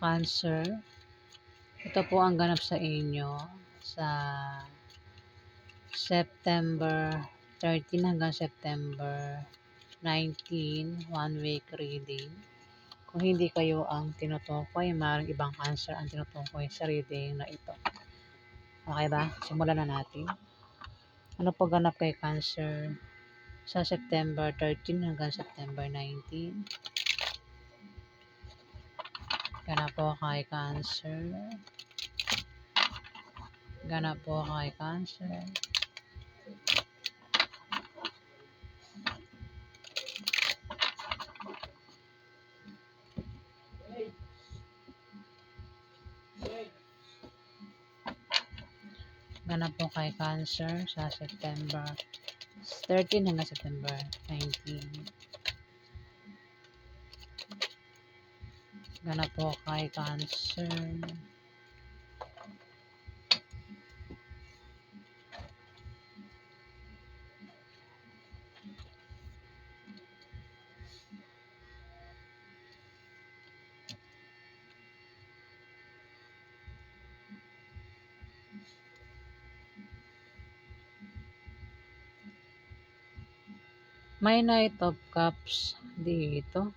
Cancer, ito po ang ganap sa inyo sa September 13 hanggang September 19, 1 week reading. Kung hindi kayo ang tinutukoy, maaaring ibang cancer ang tinutukoy sa reading na ito. Okay ba? Simulan na natin. Ano po ganap kay Cancer sa September 13 hanggang September 19? Ganap po kay Cancer. Ganap po kay Cancer. Ganap po kay Cancer sa September 13 hanggang September 19. Ganap po kay Cancer. May Knight of Cups dito.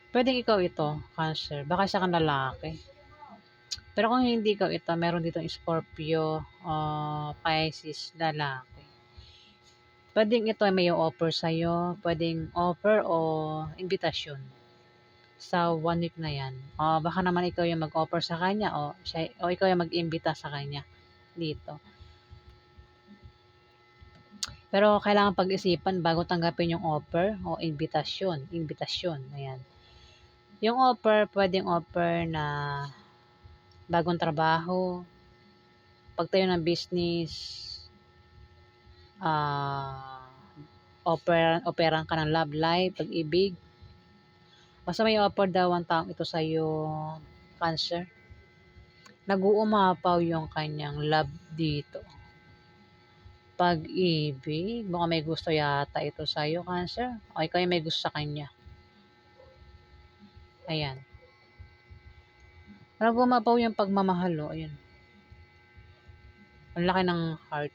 Pwedeng ikaw ito, Cancer. Baka isa kang lalaki. Pero kung hindi ikaw ito, meron dito Scorpio, Pisces, lalaki. Pwedeng ito ay may offer sa'yo. Pwedeng offer o invitasyon sa 1 week na yan. Baka naman ikaw yung mag-offer sa kanya o ikaw yung mag-imbita sa kanya dito. Pero kailangan pag-isipan bago tanggapin yung offer o invitasyon. Ayan. Yung offer, pwedeng offer na bagong trabaho, pagtayo ng business, operan ka ng love life, pag-ibig. Basta may offer daw ang taong ito sa iyo, Cancer. Nag-uumapaw yung kanyang love dito. Pag-ibig, baka may gusto yata ito sa iyo, Cancer. O ikaw yung may gusto sa kanya. Ayan. Nag-uumapaw yung pagmamahal, ayan. Ang laki ng heart.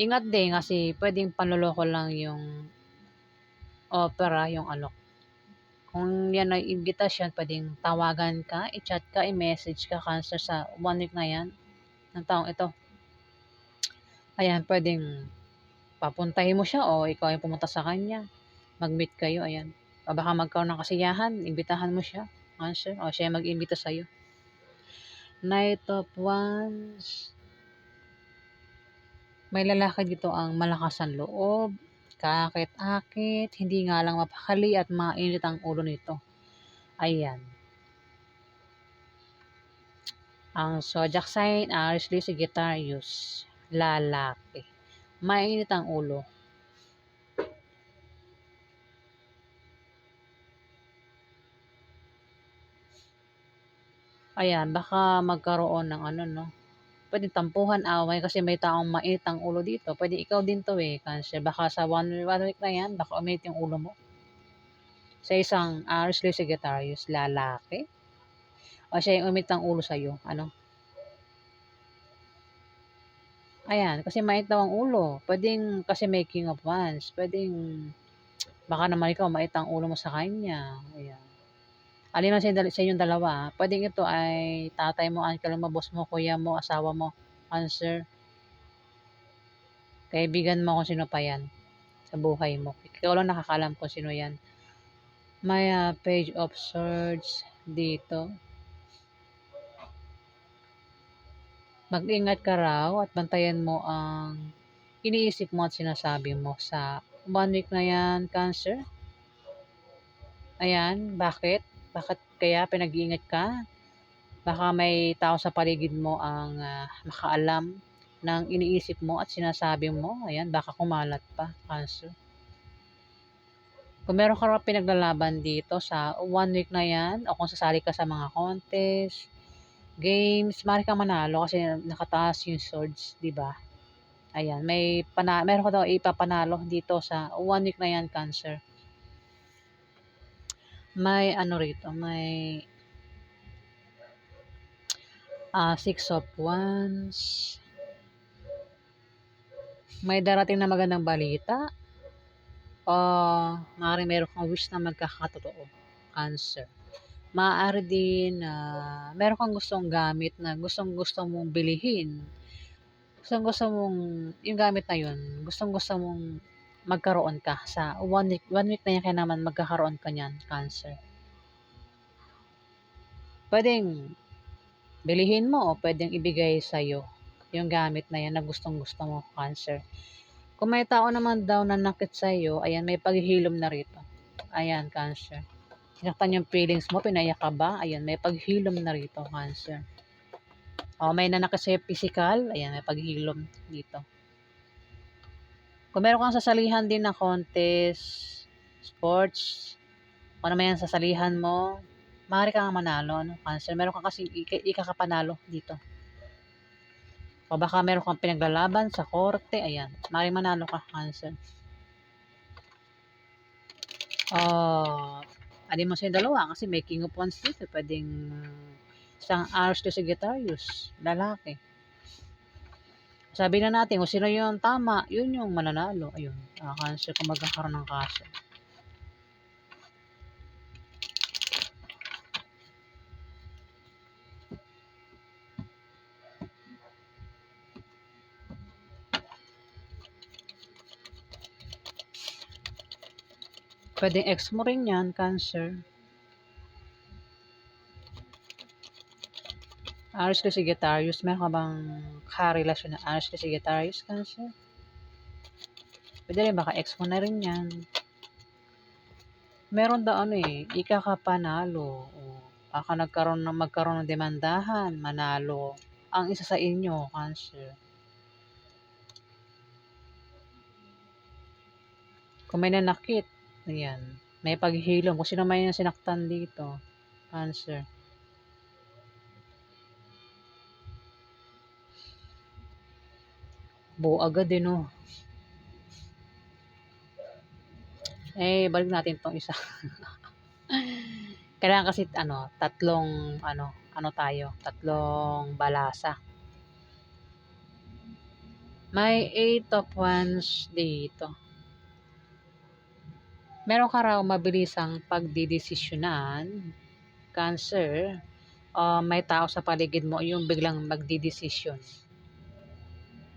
Ingat din kasi pwedeng panloloko lang yung opera, yung Kung yan ay invitation, pwedeng tawagan ka, i-chat ka, i-message ka, Cancer, sa 1 week na yan ng taong ito. Ayan, pwedeng papuntahin mo siya o ikaw yung pumunta sa kanya. Mag-meet kayo, ayan. O baka magkaroon ng kasiyahan, imbitahan mo siya, Cancer, o siya mag-imbita sa'yo. Knight of Wands. May lalaki dito ang malakas ang loob, kakit-akit, hindi nga lang mapakali at mainit ang ulo nito. Ayan. Ang zodiac sign, Aries, Leo, Sagittarius, lalaki. Mainit ang ulo. Ayan, baka magkaroon ng pwede tampuhan, away kasi may taong mainit ang ulo dito. Pwede ikaw din to Cancer. Baka sa 1 week na yan, baka uminit yung ulo mo. Sa isang Aries, Leo, Sagittarius, lalaki. O siya yung umit ang ulo sa'yo, Ayan, kasi mait daw ang ulo. Pwedeng kasi may King of Wands. Pwedeng, baka naman ikaw mait ang ulo mo sa kanya. Ayan. Alin man sa inyong dalawa, pwedeng ito ay tatay mo, uncle mo, boss mo, kuya mo, asawa mo, Cancer. Kaibigan mo kung sino pa yan sa buhay mo. Ikaw lang nakakalam kung sino yan. May Page of Swords dito. Mag-ingat ka raw at bantayan mo ang iniisip mo at sinasabi mo sa 1 week na yan, Cancer. Ayan, bakit? Bakit kaya pinag-iingat ka? Baka may tao sa paligid mo ang makaalam ng iniisip mo at sinasabi mo. Ayan, baka kumalat pa, Cancer. Kung meron ka raw pinaglalaban dito sa 1 week na yan, o kung sasali ka sa mga contest, games, maaari kang manalo kasi nakataas yung swords, di ba? Ayan, meron ka daw ipapanalo dito sa 1 week na yan, Cancer. May ano rito, may Six of Wands. May darating na magandang balita. O maaaring meron kang wish na magkakatotoo. Cancer. Maaari din na meron kang gustong gamit na gustong-gusto mong bilhin. Gustong-gusto mong yung gamit na yun, gustong-gusto mong magkaroon ka sa 1 week na yan kaya naman magkakaroon ka niyan, Cancer. Puwedeng bilhin mo o puwedeng ibigay sa'yo yung gamit na yan na gustong-gusto mo, Cancer. Kung may tao naman daw na nanakit sa'yo, ayan may paghihilom na rito. Ayan, Cancer. Sinaktan yung feelings mo, pinaiyak ka ba? Ayan, may paghilom na rito, Cancer. O may nanakit sa'yo physical, ayan, may paghilom dito. Kung meron kang sasalihan din na contest, sports, kung ano man yan sasalihan mo, maaari kang manalo, no, Cancer. Meron kang kasi ikakapanalo dito. O baka meron kang pinaglalaban sa korte, ayan, maaari manalo ka, Cancer. Alin mo sa dalawa kasi may King of Wands dito. Pwedeng isang Aries to Sagittarius, lalaki. Sabi na natin kung sino yung tama, yun yung mananalo. Ayun, Cancer kung magkakaroon ng kaso. Pwedeng ex mo rin yan, Cancer. Aries to Sagittarius, meron ka bang karelasyon na Aries to Sagittarius, Cancer? Pwede rin, baka ex mo na rin yan. Meron daw ikakapanalo. O, baka magkaroon ng demandahan, manalo ang isa sa inyo, Cancer. Kung may nanakit, ayan, may paghihilom. Kung sino man yung sinaktan dito, Cancer. Buo agad din, no? Balik natin tong isa. Kailangan kasi, tatlong balasa. May 8 of Wands dito. Meron ka raw mabilisang pagdidesisyonan, Cancer. May tao sa paligid mo yung biglang magdidesisyon.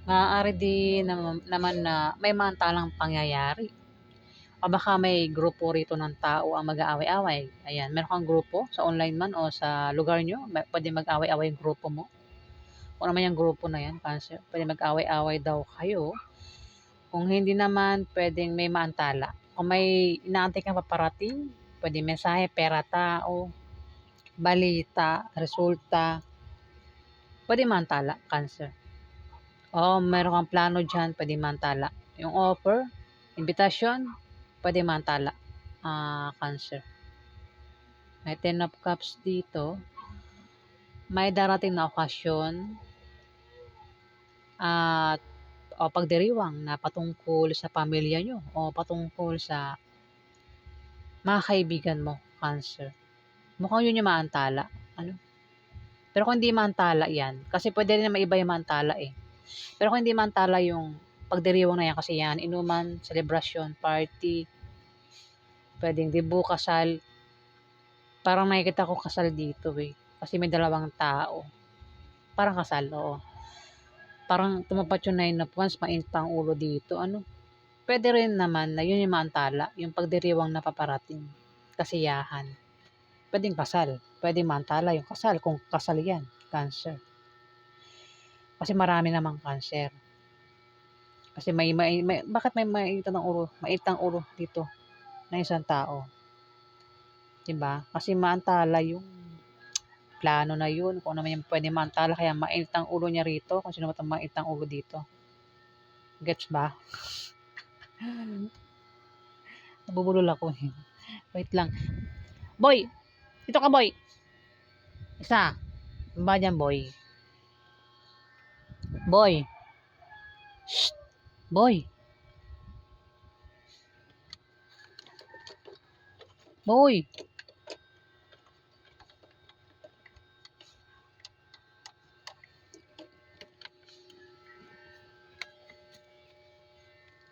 Maaari din naman na may mantalang pangyayari. O baka may grupo rito ng tao ang mag-aaway-away. Ayan, meron kang grupo sa online man o sa lugar nyo, pwede mag-away-away yung grupo mo. Kung naman yung grupo na yan, Cancer, pwede mag-away-away daw kayo. Kung hindi naman, pwedeng may maantala. Kung may inaantay kang paparating, pwede mensahe, pera, tao, balita, resulta, pwede maantala, Cancer. O meron kang plano dyan, pwede maantala. Yung offer, invitation, pwede maantala, Cancer. May 10 of Cups dito. May darating na okasyon at pagdiriwang na patungkol sa pamilya nyo o patungkol sa mga kaibigan mo, Cancer. Mukhang yun yung maantala. Ano? Pero kung hindi maantala yan, kasi pwede rin na maiba yung maantala eh. Pero kung hindi maantala yung pagdiriwang na yan, kasi yan, inuman, celebration, party, pwedeng dibu, kasal. Parang nakikita ko kasal dito eh. Kasi may dalawang tao. Parang kasal, oo. Parang tumapat yung 9 of Wands, mainit ang ulo dito. Ano? Pwede rin naman na yun yung maantala, yung pagdiriwang na paparating. Kasiyahan. Pwedeng kasal. Pwedeng maantala yung kasal, kung kasal yan, Cancer. Kasi marami namang Cancer. Kasi bakit may mainit ang ulo dito na isang tao? Diba? Kasi maantala yung plano na yun, kung ano man yung pwede maantala, kaya mainit ang ulo niya rito, kung sino ba itong mainit ang ulo dito. Gets ba? Nabubulol ako eh. Wait lang. Boy! Dito ka, boy! Isa. Ba dyan, boy? Boy! Shh! Boy! Boy!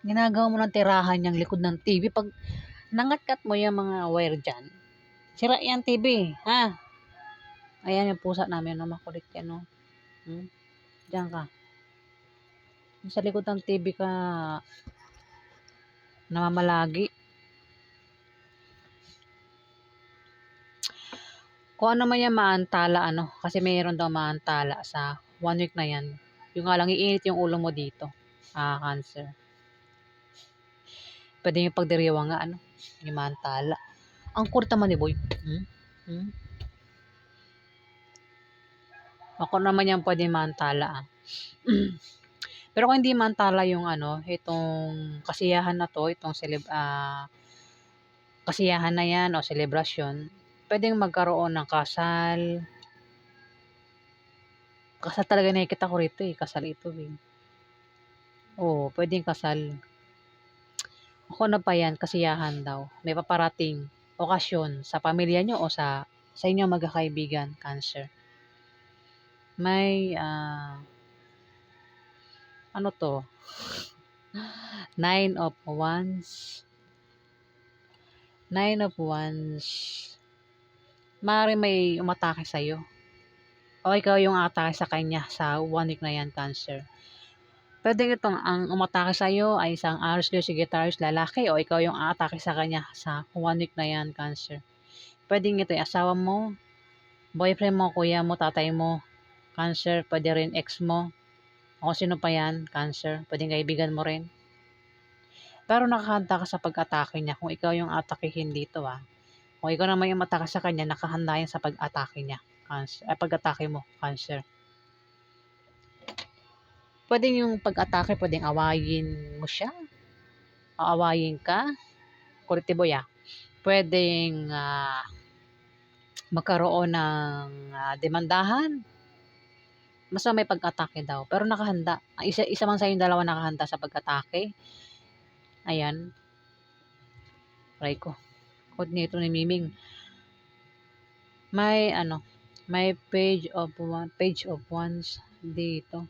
Ginagawa mo ng tirahan yung likod ng TV. Pag nangatkat mo yung mga wire dyan, sira yan TV, ha? Ayan yung pusa namin, no? Makulit yan, no? Diyan ka. Sa likod ng TV ka namamalagi. Kung ano man yan maantala, ano? Kasi mayroon daw maantala sa 1 week na yan. Yung nga lang, iinit yung ulo mo dito. Cancer. Pwede yung pagdiriwa nga, ano? Yung maantala. Ang kulit naman ni Boy. Hmm? Ako naman yan pwede maantala, ah. Pero kung hindi maantala yung ano, itong kasiyahan na to, itong kasiyahan na yan o selebrasyon, pwedeng magkaroon ng kasal. Kasal talaga nakikita ko rito eh. Kasal ito eh. Oo, pwedeng kasal. Ako na pa yan, kasiyahan daw. May paparating okasyon sa pamilya nyo o sa inyo magkakaibigan, Cancer. May, ano to? 9 of Wands. 9 of Wands. Maaaring may umatake sa'yo. O ikaw yung atake sa kanya sa 1 week na yan, Cancer. Pwede itong ang umatake sa'yo ay isang Aries, Leo, Sagittarius, lalaki o ikaw yung atake sa kanya sa 1 week na yan, Cancer. Pwede ito yung asawa mo, boyfriend mo, kuya mo, tatay mo, Cancer. Pwede rin ex mo. O sino pa yan, Cancer. Pwedeng kaibigan mo rin. Pero nakahanda ka sa pag-atake niya kung ikaw yung atakehin dito, ah. Kung ikaw naman yung matake sa kanya, nakahanda yan sa pag-atake niya, Cancer. Pag-atake mo, Cancer. Pwedeng yung pag-atake, pwedeng awayin mo siya. Aawayin ka. Kuritiboy, ah. Pwedeng magkaroon ng demandahan. Basta may pag-atake daw. Pero nakahanda. Isa man sa yung dalawa nakahanda sa pag-atake. Ayan. Try ko. Code nito ni Miming. May may page of Wands dito.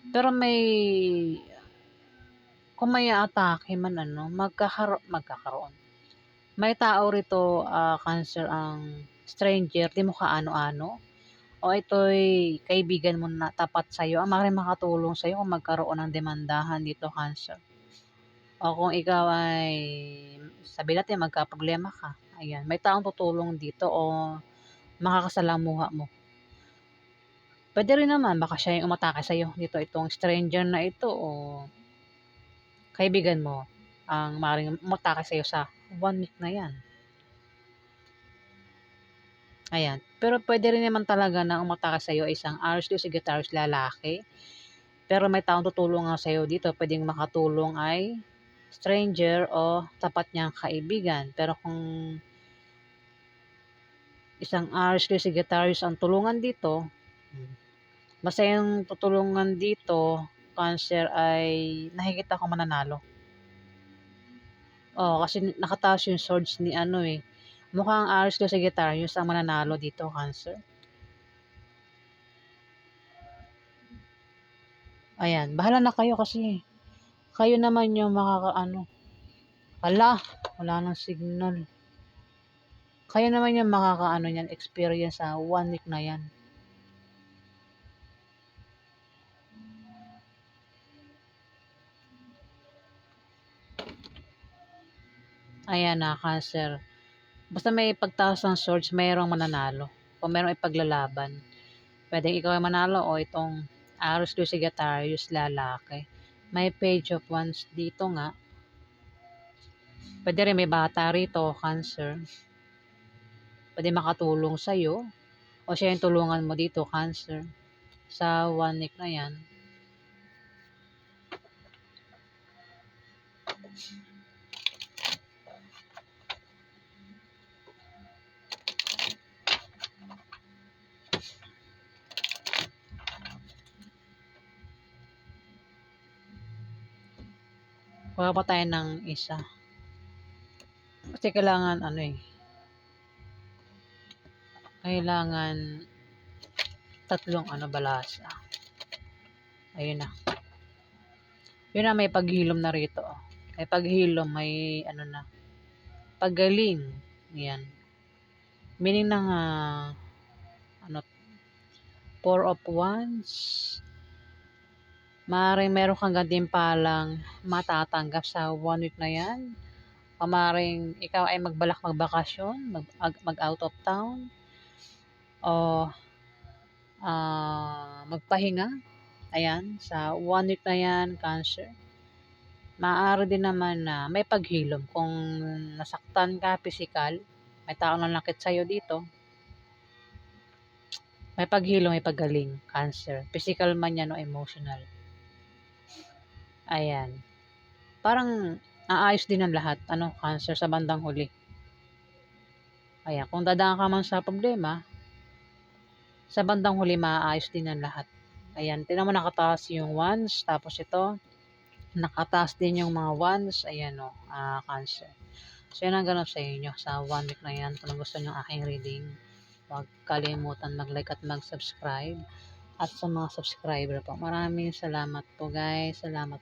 Pero kung may atake man magkakaroon. May tao rito, Cancer, ang stranger, di mo kaano-ano. O ito'y kaibigan mo na tapat sa'yo, ang maaaring makatulong sa'yo kung magkaroon ng demandahan dito, Cancer. O kung ikaw ay, sabi natin, magka-problema ka. Ayan, may taong tutulong dito o makakasalamuha mo. Pwede rin naman, baka siya yung umatake sa'yo dito, itong stranger na ito o kaibigan mo ang maaaring umatake sa'yo sa 1 week na yan. Ayan. Pero pwede rin naman talaga na umatake sa'yo isang Aries, Leo, Sagittarius, lalaki. Pero may taong tutulong nga sa'yo dito. Pwedeng makatulong ay stranger o tapat niyang kaibigan. Pero kung isang Aries, Leo, Sagittarius ang tulungan dito, basta yung tutulungan dito, Cancer, ay nakikita ko mananalo. Kasi nakataas yung swords ni mukhang Aries, Leo, Sagittarius ang mananalo dito, Cancer. Ayan, bahala na kayo kasi kayo naman yung wala nang signal. Kayo naman yung niyan, experience sa 1 week na yan. Ayan na, Cancer. Basta may pagtaas ng swords, mayroong mananalo. Kung mayroong ipaglalaban. Pwedeng ikaw ay manalo o itong Aries, Leo, Sagittarius, lalaki. May page of wands dito nga. Pwede rin may bata rito, Cancer. Pwede makatulong sa'yo. O siya yung tulungan mo dito, Cancer. Sa 1 week na yan. Kuha pa tayo ng isa. Kasi kailangan kailangan tatlong balasa. Ayun na. Yun na, may paghilom na rito. May paghilom, may ano na, paggaling. Yan. Meaning ng ano, Four of Wands. Maaaring meron kang gantimpalang matatanggap sa 1 week na yan. O maaaring ikaw ay magbalak magbakasyon, mag out of town, o magpahinga. Ayan, sa 1 week na yan, Cancer. Maaari din naman na may paghilom kung nasaktan ka physical, may taong nanakit sa'yo dito, may paghilom, may paggaling, Cancer. Physical man yan o emotional. Ayan. Parang aayos din ang lahat, Cancer, sa bandang huli. Ayan, kung dadaan ka man sa problema, sa bandang huli maaayos din ang lahat. Ayan, tingnan mo nakataas yung wands, tapos ito, nakataas din yung mga wands. Ayan o, Cancer. So, yan ang ganap sa inyo sa 1 week na yan. Kung gusto nyo aking reading, huwag kalimutan mag-like at mag-subscribe. At sa mga subscriber po, maraming salamat po guys. Salamat